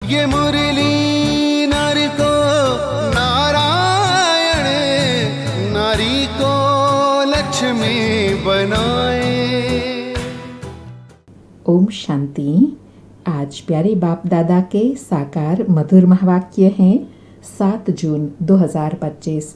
ये मुरली नारी को नारायण, नारी को लक्ष्मी बनाए। ओम शांति। आज प्यारे बाप दादा के साकार मधुर महावाक्य हैं 7 जून 2025।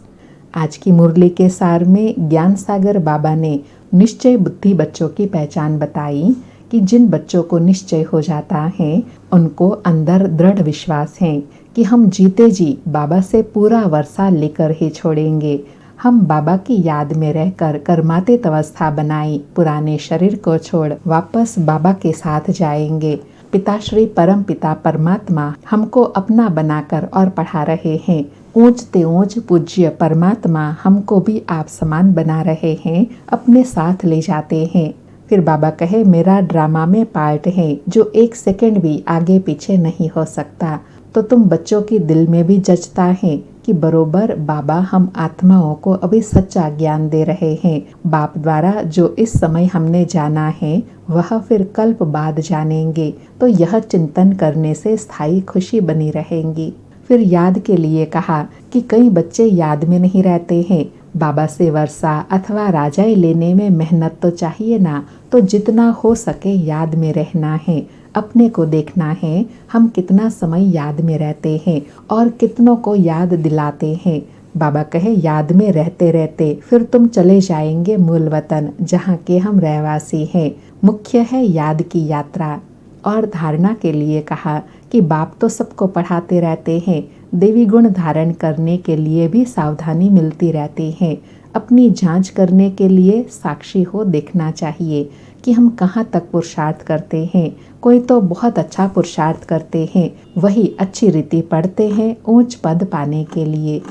आज की मुरली के सार में ज्ञान सागर बाबा ने निश्चय बुद्धि बच्चों की पहचान बताई कि जिन बच्चों को निश्चय हो जाता है उनको अंदर दृढ़ विश्वास है कि हम जीते जी बाबा से पूरा वर्षा लेकर ही छोड़ेंगे। हम बाबा की याद में रहकर कर्मातीत अवस्था बनाई पुराने शरीर को छोड़ वापस बाबा के साथ जाएंगे। पिताश्री परम पिता परमात्मा हमको अपना बनाकर और पढ़ा रहे हैं। ऊंचते ऊंच पूज्य परमात्मा हमको भी आप समान बना रहे हैं, अपने साथ ले जाते हैं। फिर बाबा कहे मेरा ड्रामा में पार्ट है जो 1 सेकंड भी आगे पीछे नहीं हो सकता। तो तुम बच्चों की दिल में भी जचता है कि बरोबर बाबा हम आत्माओं को अभी सच्चा ज्ञान दे रहे हैं। बाप द्वारा जो इस समय हमने जाना है वह फिर कल्प बाद जानेंगे। तो यह चिंतन करने से स्थायी खुशी बनी रहेंगी। फिर याद के लिए कहा कि कई बच्चे याद में नहीं रहते हैं। बाबा से वर्षा अथवा राजाई लेने में मेहनत तो चाहिए ना, तो जितना हो सके याद में रहना है। अपने को देखना है हम कितना समय याद में रहते हैं और कितनों को याद दिलाते हैं। बाबा कहे याद में रहते रहते फिर तुम चले जाएंगे मूल वतन जहाँ के हम रहवासी हैं। मुख्य है याद की यात्रा। और धारणा के लिए कहा कि बाप तो सबको पढ़ाते रहते हैं, देवी गुण धारण करने के लिए भी सावधानी मिलती रहती है। अपनी जांच करने के लिए साक्षी हो देखना चाहिए कि हम कहाँ तक पुरुषार्थ करते हैं। कोई तो बहुत अच्छा पुरुषार्थ करते हैं, वही अच्छी रीति पढ़ते हैं ऊंच पद पाने के लिए।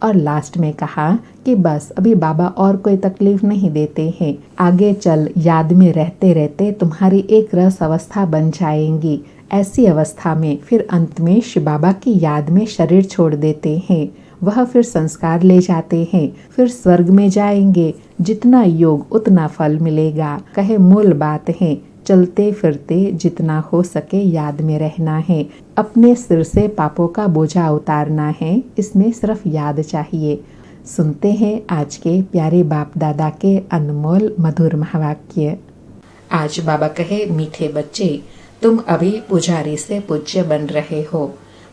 और लास्ट में कहा कि बस अभी बाबा और कोई तकलीफ नहीं देते हैं, आगे चल याद में रहते रहते तुम्हारी एक रस अवस्था बन जाएंगी। ऐसी अवस्था में फिर अंत में शिव बाबा की याद में शरीर छोड़ देते हैं। वह फिर संस्कार ले जाते हैं, फिर स्वर्ग में जाएंगे। जितना योग उतना फल मिलेगा। कहे मूल बात है चलते फिरते जितना हो सके याद में रहना है। अपने सिर से पापों का बोझा उतारना है, इसमें सिर्फ याद चाहिए। सुनते हैं आज के प्यारे बाप दादा के अनमोल मधुर महावाक्य। आज बाबा कहे मीठे बच्चे, तुम अभी पुजारी से पूज्य बन रहे हो।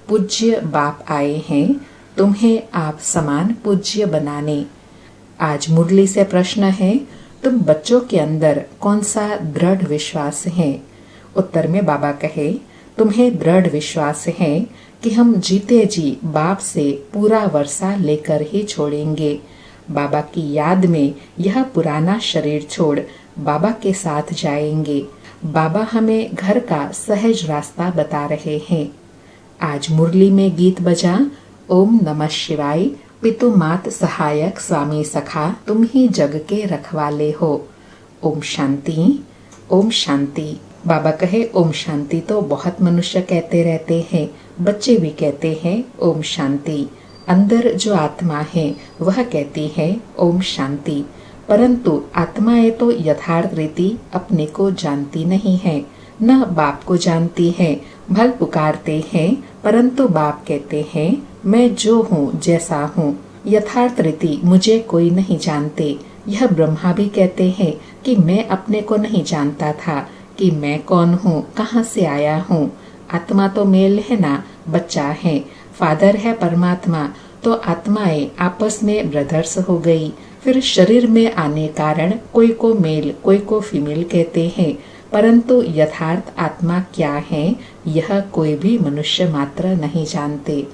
पूज्य बाप आए हैं तुम्हें आप समान पूज्य बनाने। आज मुरली से प्रश्न है, तुम बच्चों के अंदर कौन सा दृढ़ विश्वास है? उत्तर में बाबा कहे तुम्हें दृढ़ विश्वास है कि हम जीते जी बाप से पूरा वर्षा लेकर ही छोड़ेंगे। बाबा की याद में यह पुराना शरीर छोड़ बाबा के साथ जाएंगे। बाबा हमें घर का सहज रास्ता बता रहे हैं। आज मुरली में गीत बजा, ओम नमः शिवाय, पितु मात सहायक स्वामी सखा, तुम ही जग के रखवाले हो। ओम शांति। ओम शांति। बाबा कहे ओम शांति तो बहुत मनुष्य कहते रहते हैं, बच्चे भी कहते हैं ओम शांति। अंदर जो आत्मा है वह कहती है ओम शांति, परंतु आत्माएं तो यथार्थ रीति अपने को जानती नहीं है, न बाप को जानती है। भल पुकारते हैं परंतु बाप कहते हैं मैं जो हूँ जैसा हूँ, यथार्थ रीति मुझे कोई नहीं जानते। यह ब्रह्मा भी कहते हैं कि मैं अपने को नहीं जानता था कि मैं कौन हूँ, कहाँ से आया हूँ। आत्मा तो मेल है ना, बच्चा है, फादर है परमात्मा, तो आत्माएं आपस में ब्रदर्स हो गई। फिर शरीर में आने कारण कोई को मेल कोई को फीमेल कहते हैं, परंतु यथार्थ आत्मा क्या है यह कोई भी मनुष्य मात्र नहीं जानते।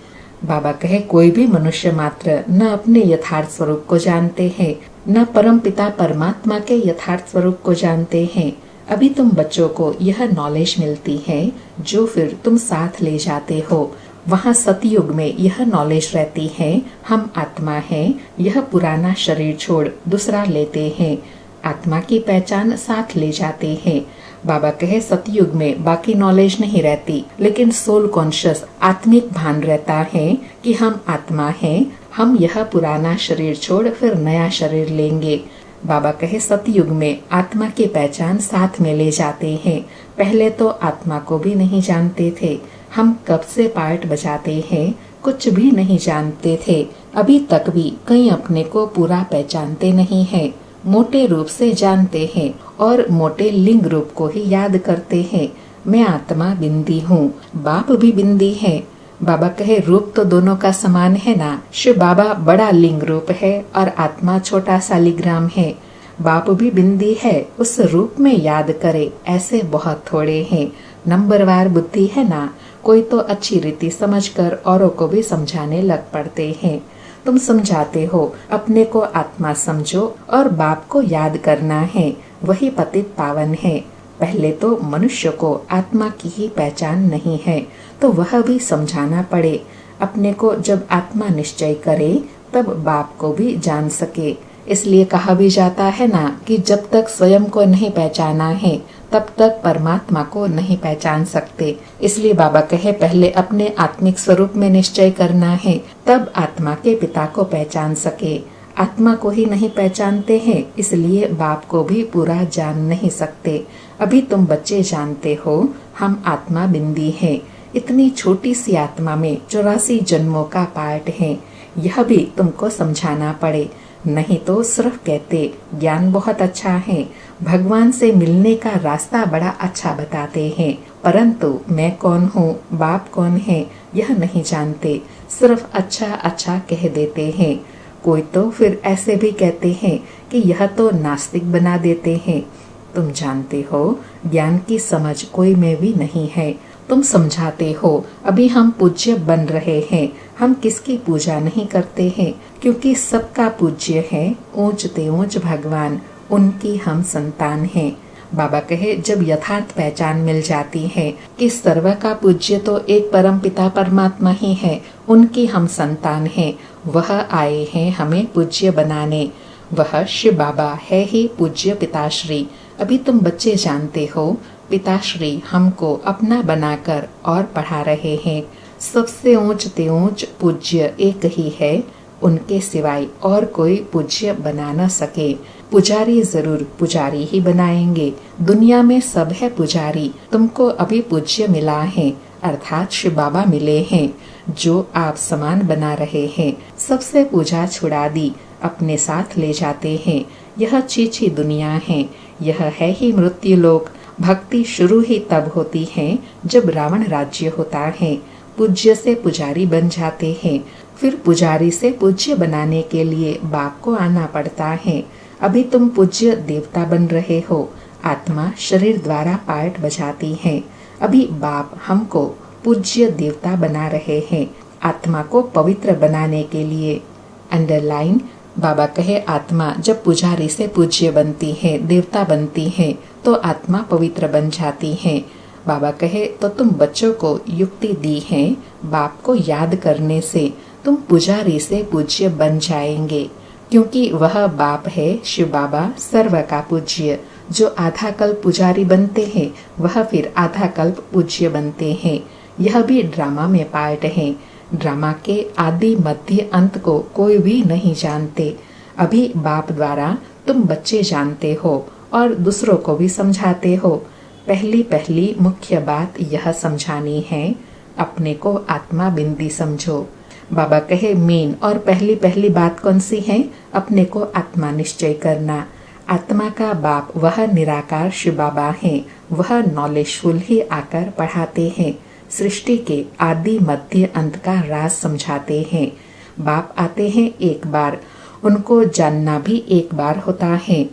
बाबा कहे कोई भी मनुष्य मात्र न अपने यथार्थ स्वरूप को जानते हैं, न परम पिता परमात्मा के यथार्थ स्वरूप को जानते हैं। अभी तुम बच्चों को यह नॉलेज मिलती है जो फिर तुम साथ ले जाते हो। वहाँ सतयुग में यह नॉलेज रहती है हम आत्मा हैं, यह पुराना शरीर छोड़ दूसरा लेते हैं। आत्मा की पहचान साथ ले जाते हैं। बाबा कहे सतयुग में बाकी नॉलेज नहीं रहती, लेकिन सोल कॉन्शियस आत्मिक भान रहता है कि हम आत्मा हैं, हम यह पुराना शरीर छोड़ फिर नया शरीर लेंगे। बाबा कहे सतयुग में आत्मा की पहचान साथ में ले जाते हैं। पहले तो आत्मा को भी नहीं जानते थे, हम कब से पार्ट बजाते हैं कुछ भी नहीं जानते थे। अभी तक भी कई अपने को पूरा पहचानते नहीं है। मोटे रूप से जानते हैं और मोटे लिंग रूप को ही याद करते हैं। मैं आत्मा बिंदी हूँ, बाप भी बिंदी है। बाबा कहे रूप तो दोनों का समान है ना। शिव बाबा बड़ा लिंग रूप है और आत्मा छोटा शालिग्राम है। बाप भी बिंदी है, उस रूप में याद करे ऐसे बहुत थोड़े हैं। नंबरवार बुद्धि है ना, कोई तो अच्छी रीति समझकर औरों को भी समझाने लग पड़ते हैं। तुम समझाते हो, अपने को आत्मा समझो और बाप को याद करना है, वही पतित पावन है। पहले तो मनुष्य को आत्मा की ही पहचान नहीं है, तो वह भी समझाना पड़े। अपने को जब आत्मा निश्चय करे तब बाप को भी जान सके। इसलिए कहा भी जाता है ना कि जब तक स्वयं को नहीं पहचाना है तब तक परमात्मा को नहीं पहचान सकते। इसलिए बाबा कहे पहले अपने आत्मिक स्वरूप में निश्चय करना है, तब आत्मा के पिता को पहचान सके। आत्मा को ही नहीं पहचानते हैं, इसलिए बाप को भी पूरा जान नहीं सकते। अभी तुम बच्चे जानते हो हम आत्मा बिंदी है। इतनी छोटी सी आत्मा में 84 जन्मों का पार्ट है, यह भी तुमको समझाना पड़े। नहीं तो सिर्फ कहते ज्ञान बहुत अच्छा है, भगवान से मिलने का रास्ता बड़ा अच्छा बताते हैं, परंतु मैं कौन हूँ, बाप कौन है, यह नहीं जानते। सिर्फ अच्छा अच्छा कह देते हैं। कोई तो फिर ऐसे भी कहते हैं कि यह तो नास्तिक बना देते हैं। तुम जानते हो ज्ञान की समझ कोई में भी नहीं है। तुम समझाते हो अभी हम पूज्य बन रहे हैं, हम किसकी पूजा नहीं करते हैं, क्योंकि सबका पूज्य है ऊंचते ऊंच भगवान, उनकी हम संतान हैं। बाबा कहे जब यथार्थ पहचान मिल जाती है कि सर्व का पूज्य तो एक परम पिता परमात्मा ही है, उनकी हम संतान हैं, वह आए हैं हमें पूज्य बनाने। वह शिव बाबा है ही पूज्य पिताश्री। अभी तुम बच्चे जानते हो पिताश्री हमको अपना बनाकर और पढ़ा रहे हैं। सबसे ऊंचते ऊंच पूज्य एक ही है, उनके सिवाय और कोई पूज्य बना न सके। पुजारी जरूर पुजारी ही बनाएंगे। दुनिया में सब है पुजारी, तुमको अभी पूज्य मिला है, अर्थात शिव बाबा मिले हैं, जो आप समान बना रहे हैं। सबसे पूजा छुड़ा दी, अपने साथ ले जाते हैं। यह चीची दुनिया है, यह है ही मृत्यु लोक। भक्ति शुरू ही तब होती है जब रावण राज्य होता है। पूज्य से पुजारी बन जाते हैं, फिर पुजारी से पूज्य बनाने के लिए बाप को आना पड़ता है। अभी तुम पूज्य देवता बन रहे हो, आत्मा शरीर द्वारा पार्ट बजाती है। अभी बाप हमको पूज्य देवता बना रहे हैं, आत्मा को पवित्र बनाने के लिए। अंडरलाइन बाबा कहे आत्मा जब पुजारी से पूज्य बनती है, देवता बनती है, तो आत्मा पवित्र बन जाती है। बाबा कहे तो तुम बच्चों को युक्ति दी है, बाप को याद करने से तुम पुजारी से पूज्य बन जाएंगे, क्योंकि वह बाप है शिव बाबा सर्व का पूज्य। जो आधा कल्प पुजारी बनते हैं वह फिर आधा कल्प पूज्य बनते हैं। यह भी ड्रामा में पार्ट है। ड्रामा के आदि मध्य अंत को कोई भी नहीं जानते। अभी बाप द्वारा तुम बच्चे जानते हो और दूसरों को भी समझाते हो। पहली मुख्य बात यह समझानी है, अपने को आत्मा बिंदी समझो। बाबा कहे मेन और पहली बात कौन सी है? अपने को आत्मा निश्चय करना। आत्मा का बाप वह निराकार शिव बाबा है, वह नॉलेजफुल ही आकर पढ़ाते हैं। सृष्टि के आदि मध्य अंत का राज समझाते हैं। बाप आते हैं एक बार, उनको जानना भी एक बार होता है।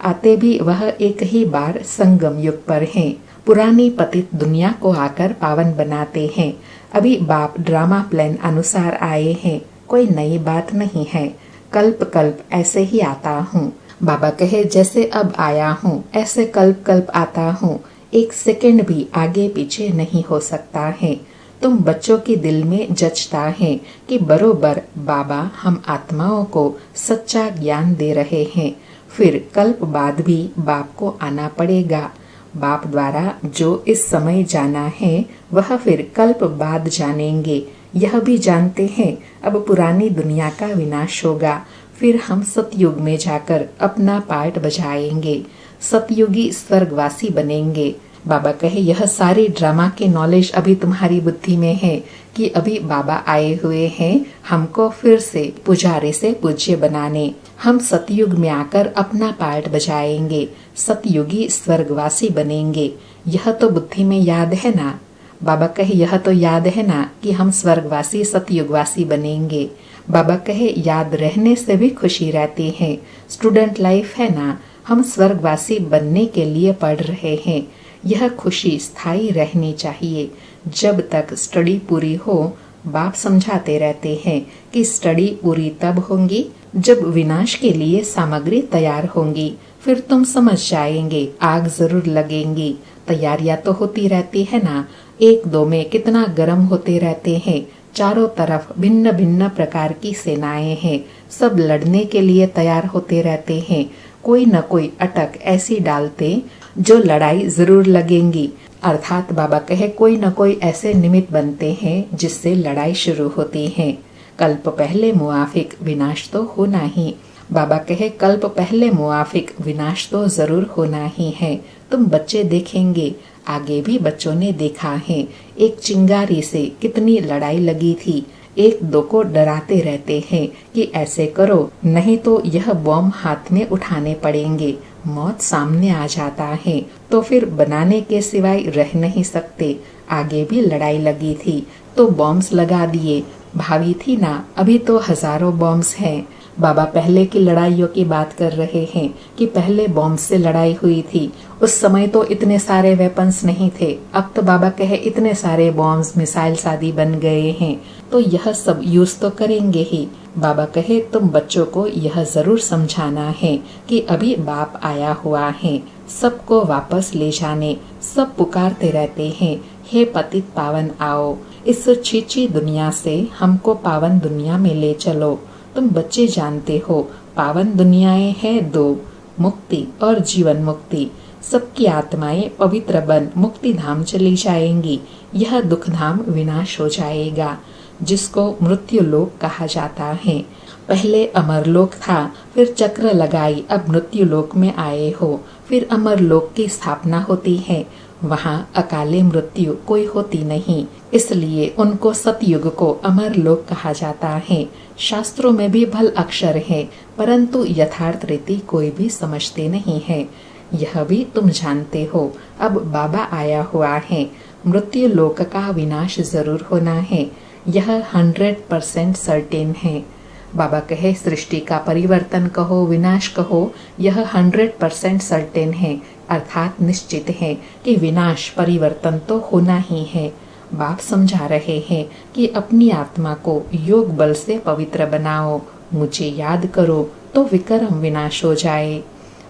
आते भी वह एक ही बार संगम युग पर हैं। पुरानी पतित दुनिया को आकर पावन बनाते हैं। अभी बाप ड्रामा प्लान अनुसार आए हैं, कोई नई बात नहीं है। कल्प कल्प ऐसे ही आता हूँ। बाबा कहे जैसे अब आया हूँ ऐसे कल्प कल्प आता हूँ, एक सेकंड भी आगे पीछे नहीं हो सकता है। तुम बच्चों के दिल में जचता है कि बरोबर बाबा हम आत्माओं को सच्चा ज्ञान दे रहे हैं। फिर कल्प बाद भी बाप को आना पड़ेगा। बाप द्वारा जो इस समय जाना है वह फिर कल्प बाद जानेंगे। यह भी जानते हैं अब पुरानी दुनिया का विनाश होगा, फिर हम सतयुग में जाकर अपना पार्ट बजाएंगे। सतयुगी स्वर्गवासी बनेंगे। बाबा कहे यह सारी ड्रामा की नॉलेज अभी तुम्हारी बुद्धि में है कि अभी बाबा आए हुए हैं हमको फिर से पुजारी से पूज्य बनाने। हम सतयुग में आकर अपना पार्ट बजाएंगे, सतयुगी स्वर्गवासी बनेंगे। यह तो बुद्धि में याद है ना। बाबा कहे यह तो याद है ना कि हम स्वर्गवासी सतयुगवासी बनेंगे। बाबा कहे याद रहने से भी खुशी रहती है। स्टूडेंट लाइफ है ना, हम स्वर्गवासी बनने के लिए पढ़ रहे हैं। यह खुशी स्थायी रहनी चाहिए। जब तक स्टडी पूरी हो, बाप समझाते रहते हैं कि स्टडी पूरी तब होगी जब विनाश के लिए सामग्री तैयार होंगी। फिर तुम समझ जाएंगे, आग जरूर लगेंगी। तैयारियां तो होती रहती है ना, एक दो में कितना गर्म होते रहते हैं। चारों तरफ भिन्न भिन्न प्रकार की सेनाएं हैं, सब लड़ने के लिए तैयार होते रहते हैं। कोई न कोई अटक ऐसी डालते जो लड़ाई जरूर लगेंगी। अर्थात बाबा कहे कोई न कोई ऐसे निमित्त बनते हैं जिससे लड़ाई शुरू होती है। कल्प पहले मुआफिक विनाश तो होना ही। बाबा कहे कल्प पहले मुआफिक विनाश तो जरूर होना ही है। तुम बच्चे देखेंगे, आगे भी बच्चों ने देखा है, एक चिंगारी से कितनी लड़ाई लगी थी। एक दो को डराते रहते हैं कि ऐसे करो नहीं तो यह बॉम्ब हाथ में उठाने पड़ेंगे। मौत सामने आ जाता है तो फिर बनाने के सिवाय रह नहीं सकते। आगे भी लड़ाई लगी थी तो बॉम्ब्स लगा दिए। भावी थी ना, अभी तो हजारों बॉम्ब्स हैं। बाबा पहले की लड़ाइयों की बात कर रहे हैं कि पहले बॉम्ब से लड़ाई हुई थी। उस समय तो इतने सारे वेपन्स नहीं थे। अब तो बाबा कहे इतने सारे बॉम्ब्स मिसाइल्स आदि बन गए हैं, तो यह सब यूज तो करेंगे ही। बाबा कहे तुम बच्चों को यह जरूर समझाना है कि अभी बाप आया हुआ है सबको वापस ले जाने। सब पुकारते रहते हैं, हे पतित पावन आओ, इस छीछी दुनिया से हमको पावन दुनिया में ले चलो। तुम बच्चे जानते हो पावन दुनियाएं हैं दो, मुक्ति और जीवन मुक्ति। सबकी आत्माएं पवित्र बन मुक्ति धाम चली जाएंगी। यह दुख धाम विनाश हो जाएगा, जिसको मृत्यु लोक कहा जाता है। पहले अमर लोक था, फिर चक्र लगाई, अब मृत्यु लोक में आए हो। फिर अमर लोक की स्थापना होती है। वहाँ अकाले मृत्यु कोई होती नहीं, इसलिए उनको सतयुग को अमर लोक कहा जाता है। शास्त्रों में भी भल अक्षर है, परंतु यथार्थ रीति कोई भी समझते नहीं है। यह भी तुम जानते हो, अब बाबा आया हुआ है। मृत्यु लोक का विनाश जरूर होना है, यह 100% सर्टेन है। बाबा कहे सृष्टि का परिवर्तन कहो विनाश कहो, यह 100% सर्टेन है, अर्थात निश्चित है कि विनाश परिवर्तन तो होना ही है। बाप समझा रहे हैं कि अपनी आत्मा को योग बल से पवित्र बनाओ, मुझे याद करो तो विक्रम विनाश हो जाए।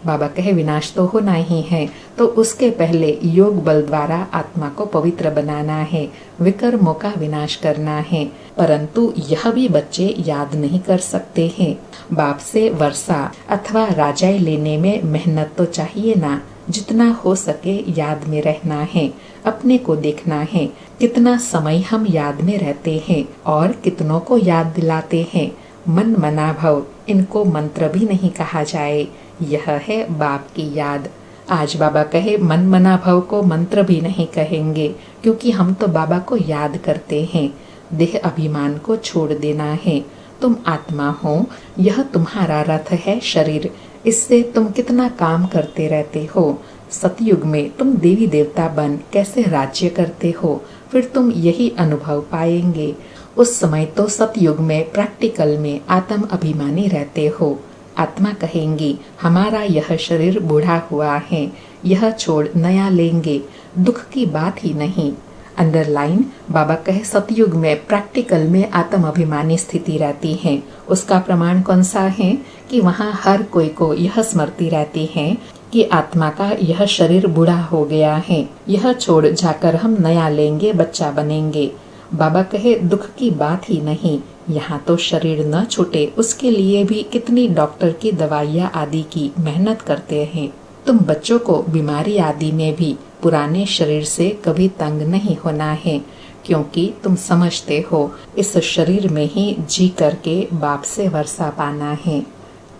बाबा कहे विनाश तो होना ही है, तो उसके पहले योग बल द्वारा आत्मा को पवित्र बनाना है, विकर्मों का विनाश करना है। परंतु यह भी बच्चे याद नहीं कर सकते हैं। बाप से वर्षा अथवा राजाई लेने में मेहनत तो चाहिए ना। जितना हो सके याद में रहना है, अपने को देखना है कितना समय हम याद में रहते हैं और कितनों को याद दिलाते हैं। मन मना भव, इनको मंत्र भी नहीं कहा जाए, यह है बाप की याद। आज बाबा कहे मन मना भव को मंत्र भी नहीं कहेंगे, क्योंकि हम तो बाबा को याद करते हैं। देह अभिमान को छोड़ देना है। तुम आत्मा हो, यह तुम्हारा रथ है शरीर, इससे तुम कितना काम करते रहते हो। सतयुग में तुम देवी देवता बन कैसे राज्य करते हो, फिर तुम यही अनुभव पाएंगे। उस समय तो सतयुग में प्रैक्टिकल में आत्म अभिमानी रहते हो। आत्मा कहेंगी हमारा यह शरीर बूढ़ा हुआ है, यह छोड़ नया लेंगे, दुख की बात ही नहीं। अंडरलाइन बाबा कहे सतयुग में प्रैक्टिकल में आत्म अभिमानी स्थिति रहती है। उसका प्रमाण कौन सा है कि वहाँ हर कोई को यह स्मृति रहती है कि आत्मा का यह शरीर बूढ़ा हो गया है, यह छोड़ जाकर हम नया लेंगे, बच्चा बनेंगे। बाबा कहे दुख की बात ही नहीं, यहाँ तो शरीर न छूटे उसके लिए भी कितनी डॉक्टर की दवाइयाँ आदि की मेहनत करते हैं। तुम बच्चों को बीमारी आदि में भी पुराने शरीर से कभी तंग नहीं होना है, क्योंकि तुम समझते हो इस शरीर में ही जी करके बाप से वर्षा पाना है।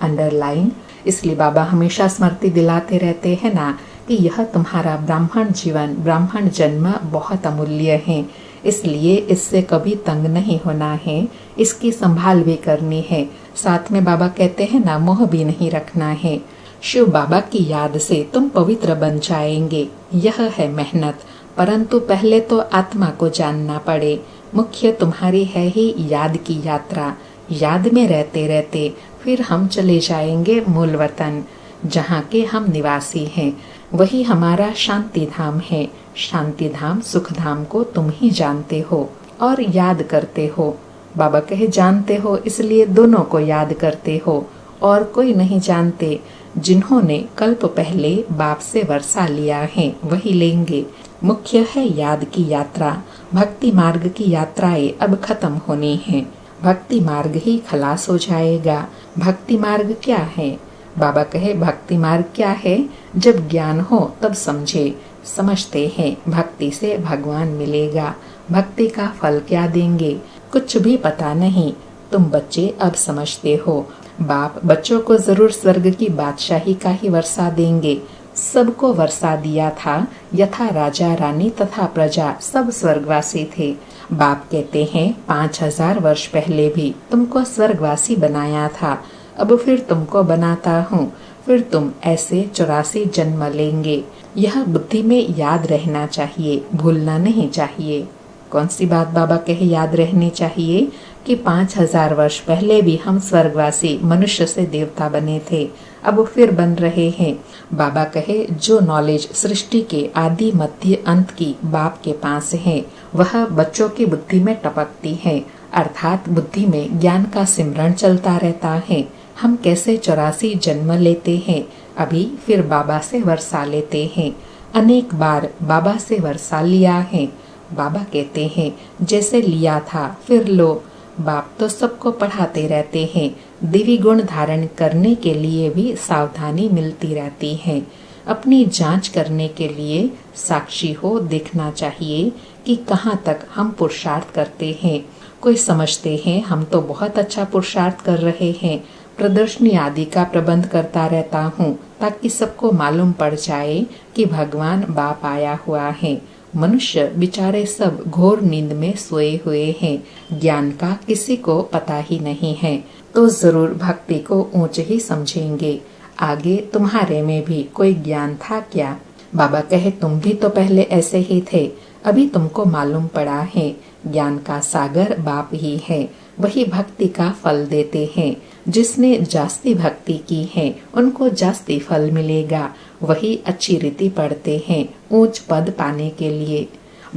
अंडरलाइन इसलिए बाबा हमेशा स्मृति दिलाते रहते हैं ना कि यह तुम्हारा ब्राह्मण जीवन, ब्राह्मण जन्म बहुत अमूल्य है, इसलिए इससे कभी तंग नहीं होना है, इसकी संभाल भी करनी है। साथ में बाबा कहते हैं ना, मोह भी नहीं रखना है। शिव बाबा की याद से तुम पवित्र बन जाएंगे। यह है मेहनत, परंतु पहले तो आत्मा को जानना पड़े। मुख्य तुम्हारी है ही याद की यात्रा। याद में रहते रहते फिर हम चले जाएंगे मूल वतन, जहाँ के हम निवासी हैं। वही हमारा शांति धाम है। शांति धाम, सुख धाम को तुम ही जानते हो और याद करते हो। बाबा कहे जानते हो, इसलिए दोनों को याद करते हो, और कोई नहीं जानते। जिन्होंने कल्प पहले बाप से वर्षा लिया है वही लेंगे। मुख्य है याद की यात्रा। भक्ति मार्ग की यात्राएं अब खत्म होनी है। भक्ति मार्ग ही खलास हो जाएगा। भक्ति मार्ग क्या है? बाबा कहे भक्ति मार्ग क्या है? जब ज्ञान हो तब समझे। समझते हैं भक्ति से भगवान मिलेगा। भक्ति का फल क्या देंगे? कुछ भी पता नहीं। तुम बच्चे अब समझते हो। बाप बच्चों को जरूर स्वर्ग की बादशाही का ही वर्षा देंगे। सबको वर्षा दिया था। यथा राजा रानी तथा प्रजा सब स्वर्गवासी थे। बाप कहते हैं 5000 वर्ष पहले भी तुमको स्वर्गवासी बनाया था, अब फिर तुमको बनाता हूँ। फिर तुम ऐसे 84 जन्म लेंगे। यह बुद्धि में याद रहना चाहिए, भूलना नहीं चाहिए। कौन सी बात बाबा कहे याद रहनी चाहिए? कि 5000 वर्ष पहले भी हम स्वर्गवासी मनुष्य से देवता बने थे, अब फिर बन रहे हैं। बाबा कहे जो नॉलेज सृष्टि के आदि मध्य अंत की बाप के पास है, वह बच्चों की बुद्धि में टपकती है, अर्थात बुद्धि में ज्ञान का सिमरण चलता रहता है। हम कैसे 84 जन्म लेते हैं, अभी फिर बाबा से वर्षा लेते हैं। अनेक बार बाबा से वर्षा लिया है। बाबा कहते हैं जैसे लिया था फिर लो। बाप तो सबको पढ़ाते रहते हैं। दिव्य गुण धारण करने के लिए भी सावधानी मिलती रहती है। अपनी जांच करने के लिए साक्षी हो देखना चाहिए कि कहाँ तक हम पुरुषार्थ करते हैं। कोई समझते हैं हम तो बहुत अच्छा पुरुषार्थ कर रहे हैं। प्रदर्शनी आदि का प्रबंध करता रहता हूँ ताकि सबको मालूम पड़ जाए कि भगवान बाप आया हुआ है। मनुष्य बेचारे सब घोर नींद में सोए हुए हैं। ज्ञान का किसी को पता ही नहीं है, तो जरूर भक्ति को ऊंच ही समझेंगे। आगे तुम्हारे में भी कोई ज्ञान था क्या? बाबा कहे तुम भी तो पहले ऐसे ही थे, अभी तुमको मालूम पड़ा है। ज्ञान का सागर बाप ही है, वही भक्ति का फल देते हैं। जिसने जास्ती भक्ति की है उनको जास्ती फल मिलेगा। वही अच्छी रीति पढ़ते हैं ऊंच पद पाने के लिए।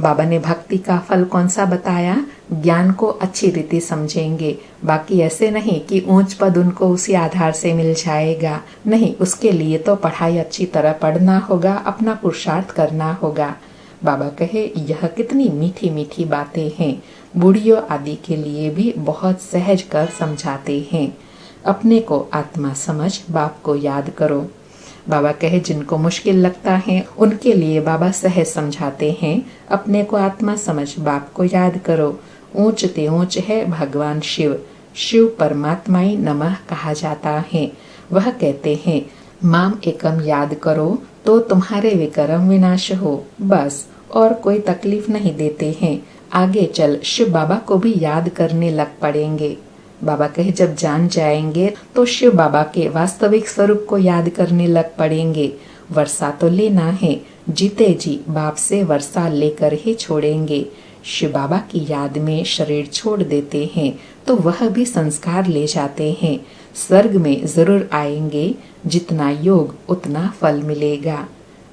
बाबा ने भक्ति का फल कौन सा बताया? ज्ञान को अच्छी रीति समझेंगे। बाकी ऐसे नहीं कि ऊंच पद उनको उसी आधार से मिल जाएगा। नहीं, उसके लिए तो पढ़ाई अच्छी तरह पढ़ना होगा, अपना पुरुषार्थ करना होगा। बाबा कहे यह कितनी मीठी मीठी बातें हैं। बूढ़ियों आदि के लिए भी बहुत सहज कर समझाते हैं। अपने को आत्मा समझ बाप को याद करो। बाबा कहे जिनको मुश्किल लगता है उनके लिए बाबा सहज समझाते हैं। अपने को आत्मा समझ बाप को याद करो। ऊंच ते ऊंच है भगवान शिव। शिव परमात्माई नमः कहा जाता है। वह कहते हैं माम एकम याद करो तो तुम्हारे विक्रम विनाश हो। बस और कोई तकलीफ नहीं देते हैं। आगे चल शिव बाबा को भी याद करने लग पड़ेंगे। बाबा कहे जब जान जाएंगे तो शिव बाबा के वास्तविक स्वरूप को याद करने लग पड़ेंगे। वर्षा तो लेना है, जीते जी बाप से वर्षा लेकर ही छोड़ेंगे। शिव बाबा की याद में शरीर छोड़ देते हैं तो वह भी संस्कार ले जाते हैं। स्वर्ग में जरूर आएंगे, जितना योग उतना फल मिलेगा।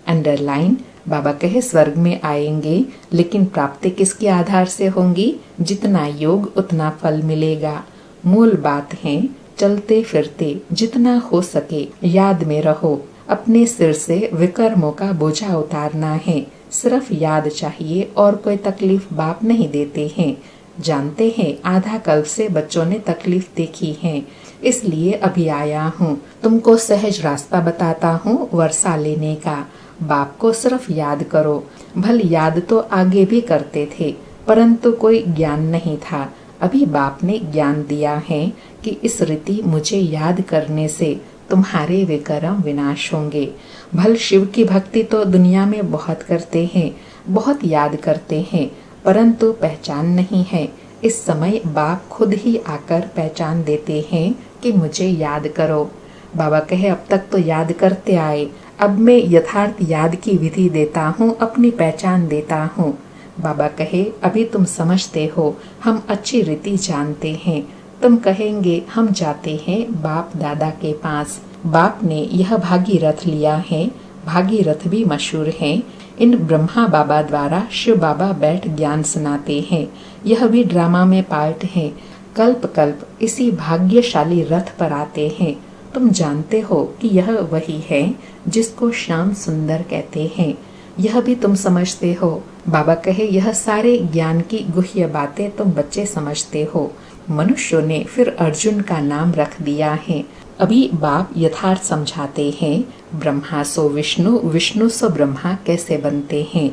अंडरलाइन, बाबा कहे स्वर्ग में आएंगे, लेकिन प्राप्ति किसके आधार से होंगी? जितना योग उतना फल मिलेगा। मूल बात है चलते फिरते जितना हो सके याद में रहो। अपने सिर से विकर्मों का बोझा उतारना है। सिर्फ याद चाहिए और कोई तकलीफ बाप नहीं देते हैं। जानते हैं आधा कल्प से बच्चों ने तकलीफ देखी है, इसलिए अभी आया हूँ। तुमको सहज रास्ता बताता हूँ वर्षा लेने का। बाप को सिर्फ याद करो। भल याद तो आगे भी करते थे, परंतु कोई ज्ञान नहीं था। अभी बाप ने ज्ञान दिया है कि इस रीति मुझे याद करने से तुम्हारे विकर्म विनाश होंगे। भल शिव की भक्ति तो दुनिया में बहुत करते हैं, बहुत याद करते हैं, परंतु पहचान नहीं है। इस समय बाप खुद ही आकर पहचान देते हैं कि मुझे याद करो। बाबा कहे अब तक तो याद करते आए, अब मैं यथार्थ याद की विधि देता हूँ, अपनी पहचान देता हूँ। बाबा कहे अभी तुम समझते हो, हम अच्छी रीति जानते हैं। तुम कहेंगे हम जाते हैं बाप दादा के पास। बाप ने यह भागीरथ लिया है, भागीरथ भी मशहूर हैं। इन ब्रह्मा बाबा द्वारा शिव बाबा बैठ ज्ञान सुनाते हैं। यह भी ड्रामा में पार्ट है। कल्प कल्प इसी भाग्यशाली रथ पर आते हैं। तुम जानते हो कि यह वही है जिसको श्याम सुंदर कहते हैं। यह भी तुम समझते हो। बाबा कहे यह सारे ज्ञान की गुह्य बातें तुम बच्चे समझते हो। मनुष्यों ने फिर अर्जुन का नाम रख दिया है। अभी बाप यथार्थ समझाते हैं। ब्रह्मा सो विष्णु, विष्णु सो ब्रह्मा कैसे बनते हैं।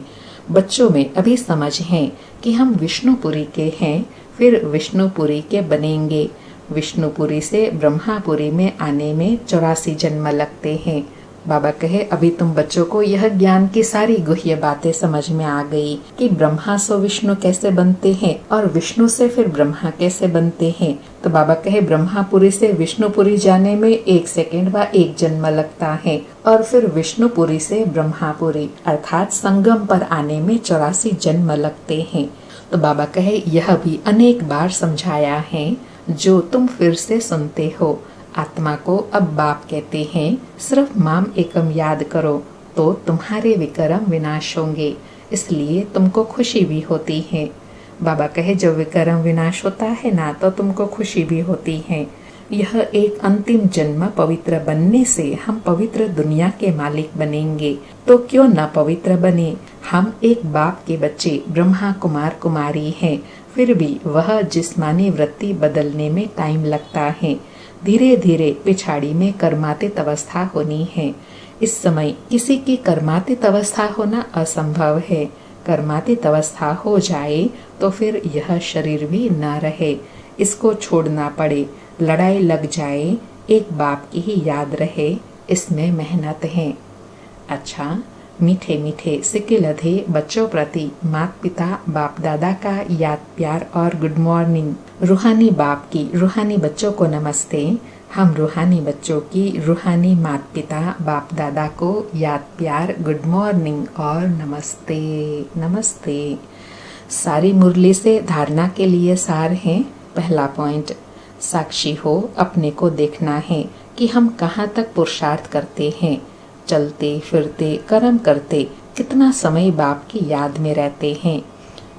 बच्चों में अभी समझ है कि हम विष्णुपुरी के हैं, फिर विष्णुपुरी के बनेंगे। विष्णुपुरी से ब्रह्मापुरी में आने में 84 जन्म लगते हैं। बाबा कहे अभी तुम बच्चों को यह ज्ञान की सारी गुह्य बातें समझ में आ गई कि ब्रह्मा से विष्णु कैसे बनते हैं और विष्णु से फिर ब्रह्मा कैसे बनते हैं। तो बाबा कहे ब्रह्मापुरी से विष्णुपुरी जाने में 1 सेकंड व 1 जन्म लगता है और फिर विष्णुपुरी से ब्रह्मापुरी अर्थात संगम पर आने में 84 जन्म लगते हैं। तो बाबा कहे यह भी अनेक बार समझाया है, जो तुम फिर से सुनते हो। आत्मा को अब बाप कहते हैं सिर्फ माम एकम याद करो तो तुम्हारे विकर्म विनाश होंगे, इसलिए तुमको खुशी भी होती है। बाबा कहे जब विकर्म विनाश होता है ना तो तुमको खुशी भी होती है। यह एक अंतिम जन्म पवित्र बनने से हम पवित्र दुनिया के मालिक बनेंगे, तो क्यों न पवित्र बने। हम एक बाप के बच्चे ब्रह्मा कुमार कुमारी हैं, फिर भी वह जिस्मानी वृत्ति बदलने में टाइम लगता है। धीरे धीरे पिछाड़ी में कर्मातीत अवस्था होनी है। इस समय किसी की कर्मातीत अवस्था होना असंभव है। कर्मातीत अवस्था हो जाए तो फिर यह शरीर भी न रहे, इसको छोड़ना पड़े, लड़ाई लग जाए, एक बाप की ही याद रहे, इसमें मेहनत है। अच्छा, मीठे मीठे सिक्के लधे बच्चों प्रति माता पिता बाप दादा का याद प्यार और गुड मॉर्निंग। रूहानी बाप की रूहानी बच्चों को नमस्ते। हम रूहानी बच्चों की रूहानी माता पिता बाप दादा को याद प्यार गुड मॉर्निंग और नमस्ते नमस्ते। सारी मुरली से धारणा के लिए सार है। पहला पॉइंट, साक्षी हो, अपने को देखना है कि हम कहाँ तक पुरुषार्थ करते हैं। चलते फिरते कर्म करते कितना समय बाप की याद में रहते हैं।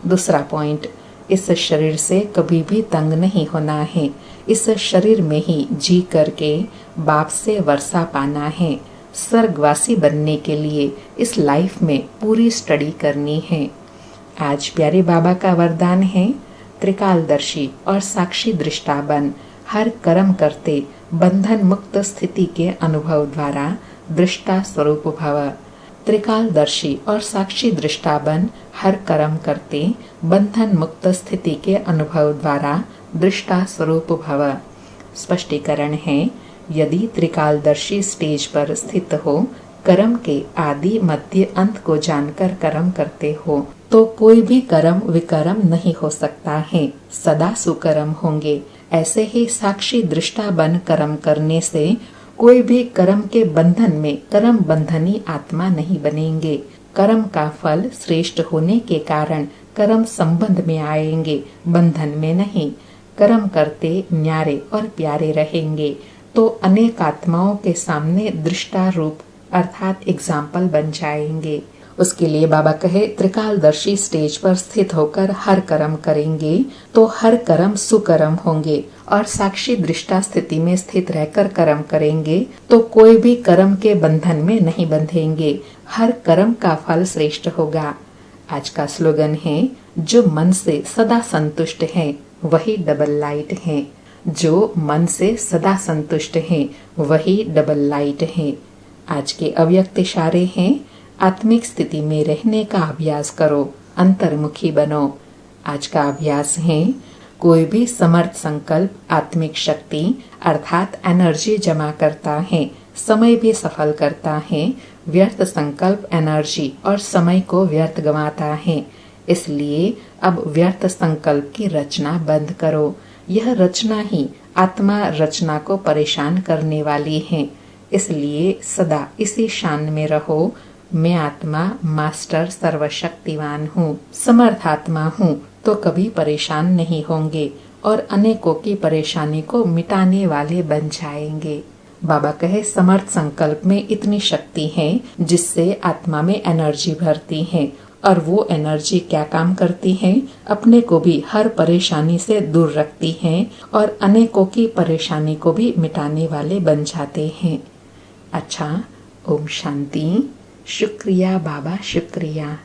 दूसरा पॉइंट, इस शरीर से कभी भी तंग नहीं होना है। इस शरीर में ही जी करके बाप से वर्षा पाना है। स्वर्गवासी बनने के लिए इस लाइफ में पूरी स्टडी करनी है। आज प्यारे बाबा का वरदान है, त्रिकालदर्शी और साक्षी दृष्टा बन, हर कर्म करते बंधन मुक्त स्थिति के अनुभव द्वारा दृष्टा स्वरूप भव। त्रिकालदर्शी और साक्षी दृष्टा बन, हर कर्म करते बंधन मुक्त स्थिति के अनुभव द्वारा दृष्टा स्वरूप भव। स्पष्टीकरण है, यदि त्रिकालदर्शी स्टेज पर स्थित हो, कर्म के आदि मध्य अंत को जानकर कर्म करते हो, तो कोई भी कर्म विकर्म नहीं हो सकता है, सदा सुकर्म होंगे। ऐसे ही साक्षी दृष्टा बन कर्म करने से कोई भी कर्म के बंधन में कर्म बंधनी आत्मा नहीं बनेंगे। कर्म का फल श्रेष्ठ होने के कारण कर्म संबंध में आएंगे, बंधन में नहीं। कर्म करते न्यारे और प्यारे रहेंगे तो अनेक आत्माओं के सामने दृष्टा रूप अर्थात एग्जाम्पल बन जाएंगे। उसके लिए बाबा कहे त्रिकालदर्शी स्टेज पर स्थित होकर हर कर्म करेंगे तो हर कर्म सुकर्म होंगे, और साक्षी दृष्टा स्थिति में स्थित रहकर कर्म करेंगे तो कोई भी कर्म के बंधन में नहीं बंधेंगे। हर कर्म का फल श्रेष्ठ होगा। आज का स्लोगन है, जो मन से सदा संतुष्ट है वही डबल लाइट है। जो मन से सदा संतुष्ट है वही डबल लाइट है। आज के अव्यक्त इशारे हैं, आत्मिक स्थिति में रहने का अभ्यास करो, अंतर्मुखी बनो। आज का अभ्यास है, कोई भी समर्थ संकल्प आत्मिक शक्ति अर्थात एनर्जी जमा करता है, समय भी सफल करता है। व्यर्थ संकल्प एनर्जी और समय को व्यर्थ गंवाता है। इसलिए अब व्यर्थ संकल्प की रचना बंद करो। यह रचना ही आत्मा रचना को परेशान करने वाली है। इसलिए सदा इसी शान में रहो, मैं आत्मा मास्टर सर्वशक्तिवान हूँ, समर्थ आत्मा हूँ, तो कभी परेशान नहीं होंगे और अनेकों की परेशानी को मिटाने वाले बन जाएंगे। बाबा कहे समर्थ संकल्प में इतनी शक्ति है जिससे आत्मा में एनर्जी भरती है और वो एनर्जी क्या काम करती है, अपने को भी हर परेशानी से दूर रखती है और अनेकों की परेशानी को भी मिटाने वाले बन जाते हैं। अच्छा, ओम शांति। शुक्रिया बाबा, शुक्रिया।